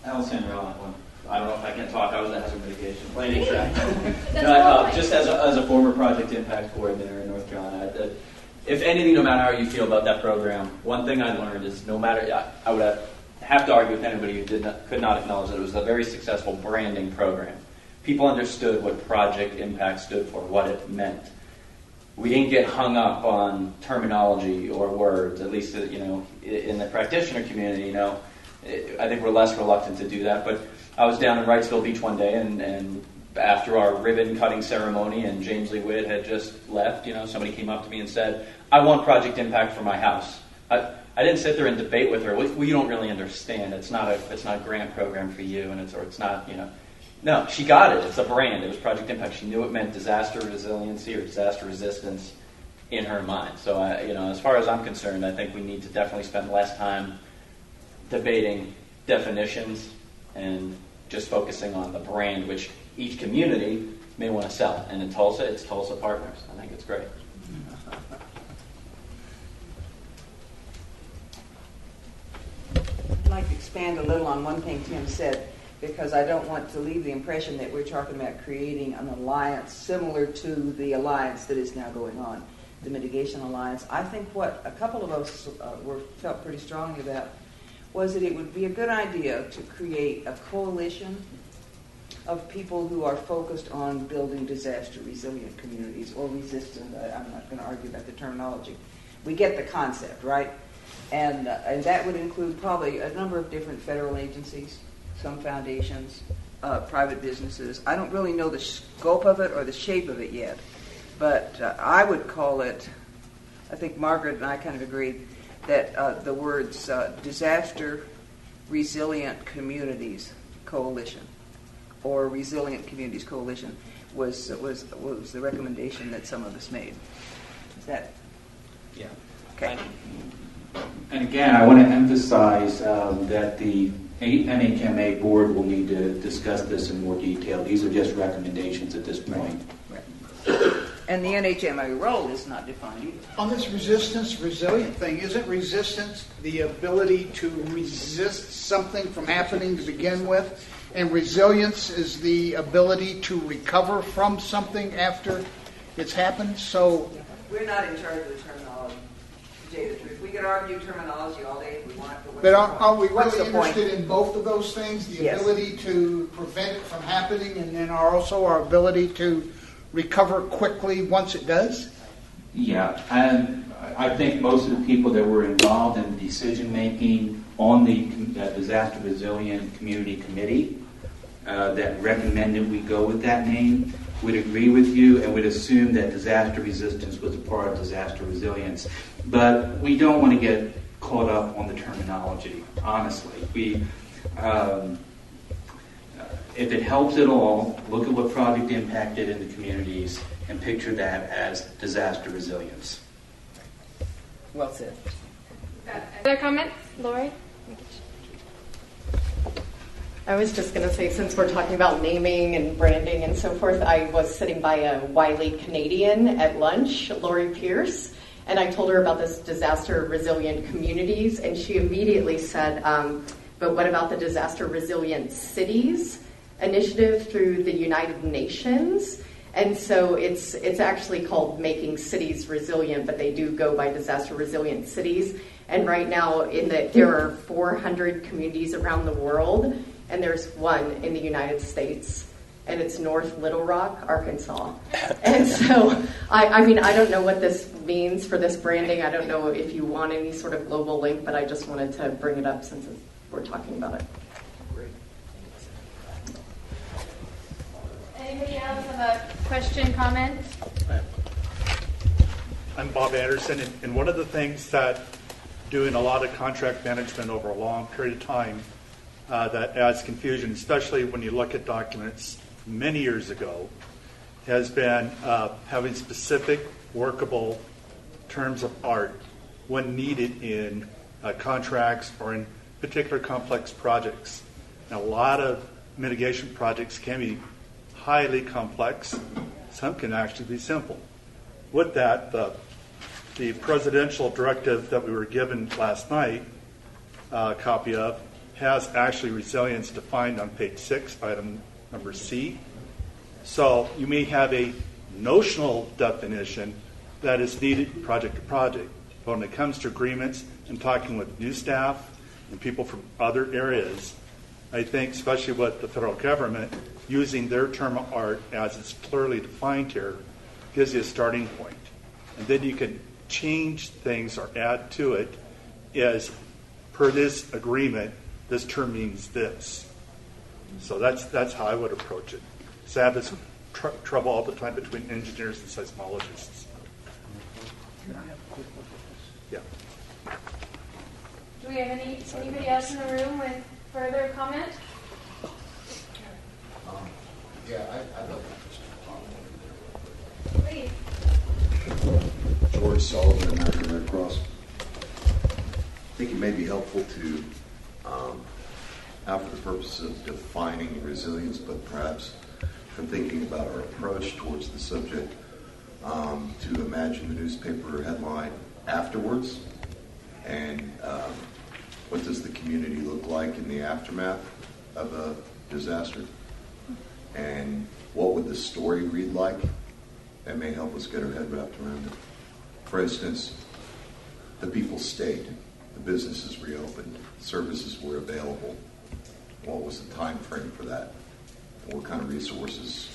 Alexander on that one. I don't know if I can talk. I was the hazard mitigation planning track. No, just as a former project impact coordinator in North Carolina, if anything, no matter how you feel about that program, one thing I learned is no matter, I would have to argue with anybody who could not acknowledge that it was a very successful branding program. People understood what project impact stood for, what it meant. We didn't get hung up on terminology or words, at least in the practitioner community. I think we're less reluctant to do that. But I was down in Wrightsville Beach one day, and after our ribbon cutting ceremony and James Lee Witt had just left, somebody came up to me and said, "I want project impact for my house." I didn't sit there and debate with her. Well, you don't really understand. It's not a grant program for you, and it's not. No, she got it. It's a brand. It was project impact. She knew it meant disaster resiliency or disaster resistance in her mind. So, as far as I'm concerned, I think we need to definitely spend less time debating definitions and just focusing on the brand, which each community may want to sell. And in Tulsa, it's Tulsa Partners. I think it's great. I'd like to expand a little on one thing Tim said, because I don't want to leave the impression that we're talking about creating an alliance similar to the alliance that is now going on, the Mitigation Alliance. I think what a couple of us felt pretty strongly about was that it would be a good idea to create a coalition of people who are focused on building disaster-resilient communities or resistant. I'm not going to argue about the terminology. We get the concept, right? And that would include probably a number of different federal agencies, some foundations, private businesses. I don't really know the scope of it or the shape of it yet, but I would call it, I think Margaret and I kind of agreed, that the words Disaster Resilient Communities Coalition or Resilient Communities Coalition was the recommendation that some of us made. Is that? Yeah. Okay. And again, I want to emphasize that the NHMA board will need to discuss this in more detail. These are just recommendations at this point. Right. And the NHMA role is not defined either. On this resistance, resilient thing, isn't resistance the ability to resist something from happening to begin with? And resilience is the ability to recover from something after it's happened? So we're not in charge of the terminology. To tell you the truth, we could argue terminology all day if we want. But are we really interested in both of those things? The ability to prevent it from happening, and then also our ability to recover quickly once it does? Yeah, and I think most of the people that were involved in decision making on the Disaster Resilient Community Committee that recommended we go with that name would agree with you and would assume that disaster resistance was a part of disaster resilience. But we don't want to get caught up on the terminology, honestly. If it helps at all, look at what Project Impact did in the communities and picture that as disaster resilience. Well said. Other comments? Lori? I was just going to say, since we're talking about naming and branding and so forth, I was sitting by a wily Canadian at lunch, Lori Pierce, and I told her about this disaster resilient communities, and she immediately said, but what about the disaster resilient cities initiative through the United Nations? And so it's actually called Making Cities Resilient, but they do go by disaster resilient cities. And right now there are 400 communities around the world, and there's one in the United States, and it's North Little Rock, Arkansas. And so, I mean, I don't know what this means for this branding. I don't know if you want any sort of global link, but I just wanted to bring it up since we're talking about it. Anybody else have a question, comment? I'm Bob Anderson, and one of the things that doing a lot of contract management over a long period of time that adds confusion, especially when you look at documents many years ago, has been having specific workable terms of art when needed in contracts or in particular complex projects. Now, a lot of mitigation projects can be highly complex. Some can actually be simple. With that, the presidential directive that we were given last night, a copy of, has actually resilience defined on page 6, item number C. So you may have a notional definition that is needed project to project. But when it comes to agreements and talking with new staff and people from other areas, I think, especially with the federal government, using their term of art as it's clearly defined here gives you a starting point. And then you can change things or add to it as per this agreement, this term means this. So that's how I would approach it. So I have this trouble all the time between engineers and seismologists. Yeah. Do we have anybody else in the room with further comment? I'd love to Please. George Sullivan, American Red Cross. I think it may be helpful to, not for the purpose of defining resilience, but perhaps for thinking about our approach towards the subject, to imagine the newspaper headline afterwards, and what does the community look like in the aftermath of a disaster, and what would the story read like? That may help us get our head wrapped around it. For instance, the people stayed, the businesses reopened, services were available. What was the time frame for that? What kind of resources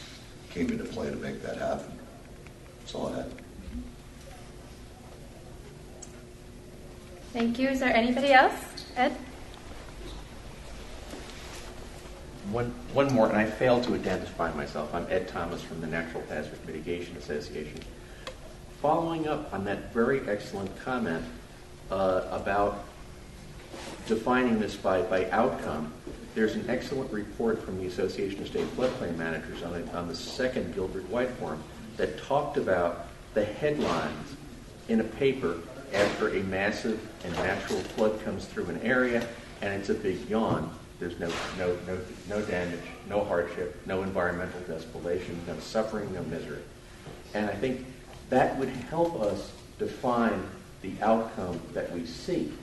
came into play to make that happen? That's all I had. Thank you. Is there anybody else? Ed? One more, and I failed to identify myself. I'm Ed Thomas from the Natural Hazards Mitigation Association. Following up on that very excellent comment about defining this by outcome, there's an excellent report from the Association of State Floodplain Managers on the second Gilbert White Forum that talked about the headlines in a paper after a massive and natural flood comes through an area, and it's a big yawn. There's no damage, no hardship, no environmental desolation, no suffering, no misery. And I think that would help us define the outcome that we seek.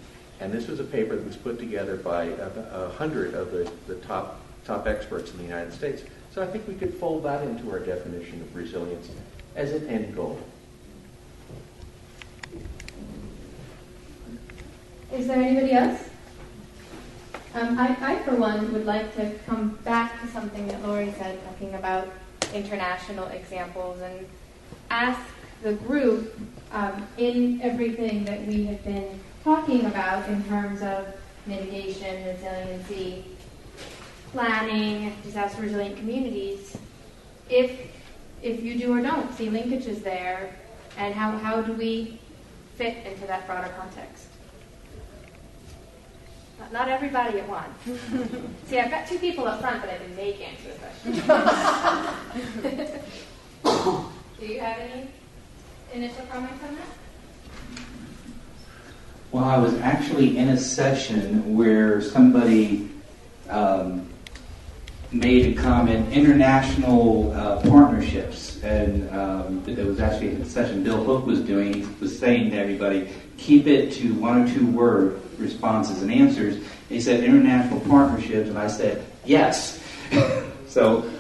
And this was a paper that was put together by 100 of the top experts in the United States. So I think we could fold that into our definition of resilience as an end goal. Is there anybody else? I, for one, would like to come back to something that Lori said, talking about international examples, and ask the group, in everything that we have been talking about in terms of mitigation, resiliency, planning, disaster resilient communities, if you do or don't see linkages there, and how do we fit into that broader context? Not everybody at once. See, I've got two people up front, but I think they can answer the question. Do you have any initial comments on that? Well, I was actually in a session where somebody made a comment, international partnerships, and there was actually a session Bill Hook was doing. He was saying to everybody, keep it to 1 or 2 word responses and answers. He said international partnerships, and I said yes. So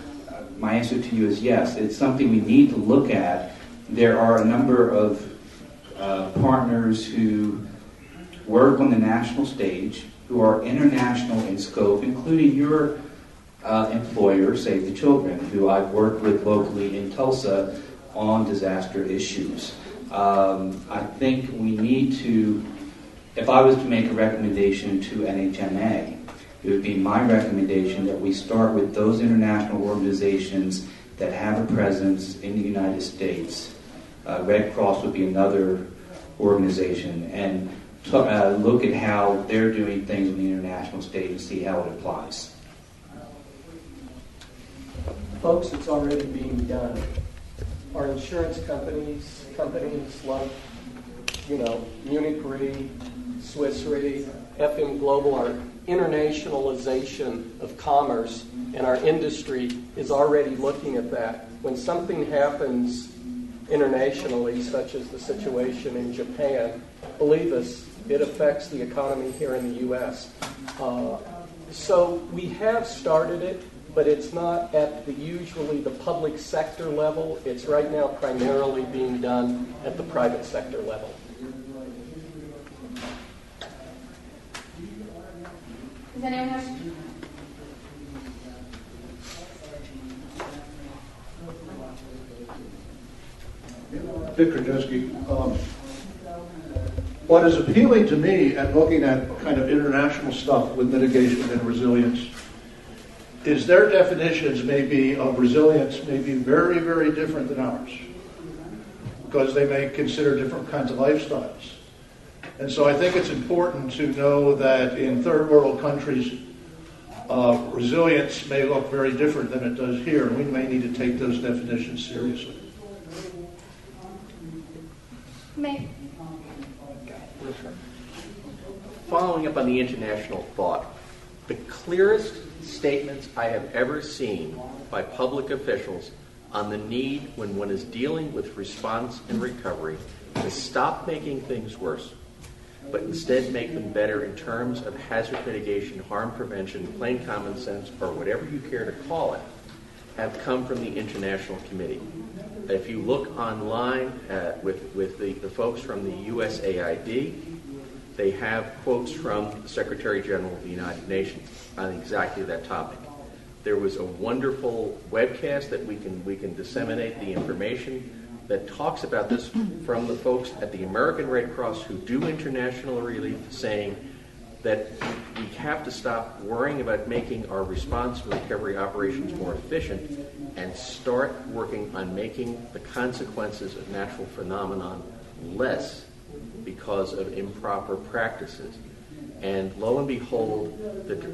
my answer to you is yes. It's something we need to look at. There are a number of partners who work on the national stage, who are international in scope, including your employer, Save the Children, who I've worked with locally in Tulsa on disaster issues. I think we need to, if I was to make a recommendation to NHMA, it would be my recommendation that we start with those international organizations that have a presence in the United States. Red Cross would be another organization, and look at how they're doing things on the international stage and see how it applies. Folks, it's already being done. Our insurance companies like, Munich Re, Swiss Re, FM Global, our internationalization of commerce and our industry is already looking at that. When something happens internationally, such as the situation in Japan, believe us, it affects the economy here in the U.S. So we have started it, but it's not at usually the public sector level. It's right now primarily being done at the private sector level. Does anyone have? Dick Krajewski. What is appealing to me and looking at kind of international stuff with mitigation and resilience is their definitions maybe of resilience may be very, very different than ours because they may consider different kinds of lifestyles. And so I think it's important to know that in third world countries, resilience may look very different than it does here, and we may need to take those definitions seriously. May. Following up on the international thought, the clearest statements I have ever seen by public officials on the need when one is dealing with response and recovery to stop making things worse, but instead make them better in terms of hazard mitigation, harm prevention, plain common sense, or whatever you care to call it, have come from the International Committee. If you look online with the folks from the USAID, they have quotes from the Secretary General of the United Nations on exactly that topic. There was a wonderful webcast that we can disseminate the information that talks about this from the folks at the American Red Cross who do international relief, saying that we have to stop worrying about making our response and recovery operations more efficient and start working on making the consequences of natural phenomenon less because of improper practices. And lo and behold,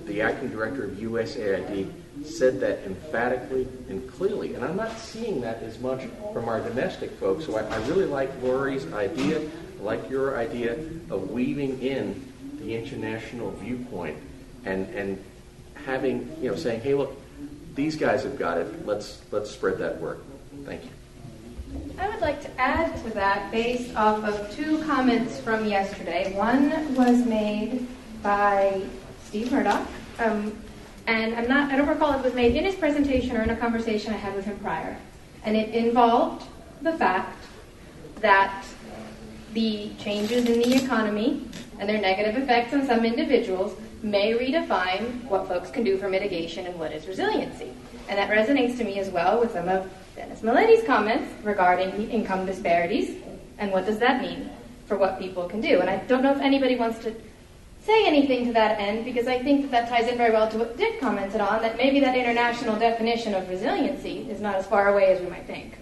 the acting director of USAID said that emphatically and clearly. And I'm not seeing that as much from our domestic folks. So I really like Lori's idea, I like your idea of weaving in the international viewpoint and having, saying, hey, look, these guys have got it. Let's spread that word. Thank you. I would like to add to that based off of two comments from yesterday. One was made by Steve Murdoch, and I don't recall if it was made in his presentation or in a conversation I had with him prior. And it involved the fact that the changes in the economy and their negative effects on some individuals may redefine what folks can do for mitigation and what is resiliency. And that resonates to me as well with some of Dennis Milletti's comments regarding the income disparities and what does that mean for what people can do. And I don't know if anybody wants to say anything to that end, because I think that ties in very well to what Dick commented on, that maybe that international definition of resiliency is not as far away as we might think.